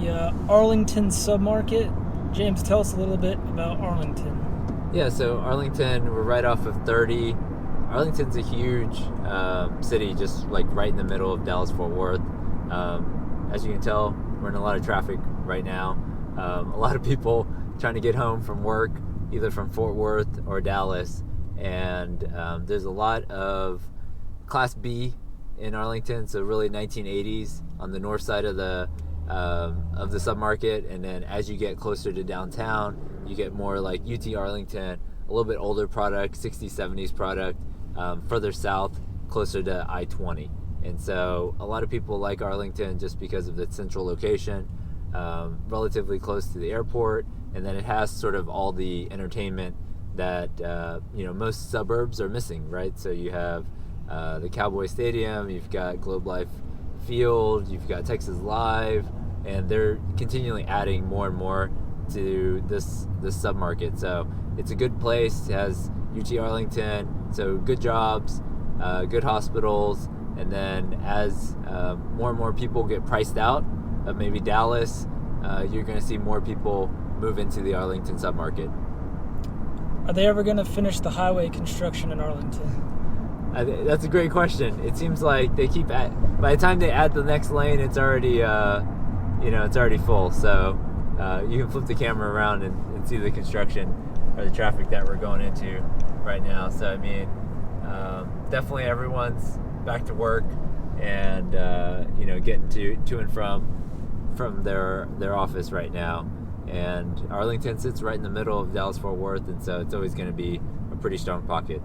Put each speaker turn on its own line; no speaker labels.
the Arlington Submarket. James, tell us a little bit about Arlington.
Yeah, so Arlington, we're right off of 30. Arlington's a huge city, just like right in the middle of Dallas-Fort Worth. As you can tell, we're in a lot of traffic right now. A lot of people trying to get home from work, either from Fort Worth or Dallas. And there's a lot of Class B in Arlington, so really 1980s on the north side of the submarket. And then as you get closer to downtown, you get more like UT Arlington, a little bit older product, 60s, 70s product, further south, closer to I-20. And so a lot of people like Arlington just because of its central location, relatively close to the airport, and then it has sort of all the entertainment that most suburbs are missing, right? So you have the Cowboy Stadium, you've got Globe Life Field, you've got Texas Live, and they're continually adding more and more to this submarket. So it's a good place. It has UT Arlington, so good jobs, good hospitals, and then as more and more people get priced out of maybe Dallas, you're going to see more people move into the Arlington submarket.
Are they ever going to finish the highway construction in Arlington?
That's a great question. It seems like they keep by the time they add the next lane, it's already it's already full. So you can flip the camera around and see the construction or the traffic that we're going into right now. So I mean, definitely everyone's back to work and getting to and from their office right now. And Arlington sits right in the middle of Dallas-Fort Worth, and so it's always going to be a pretty strong pocket.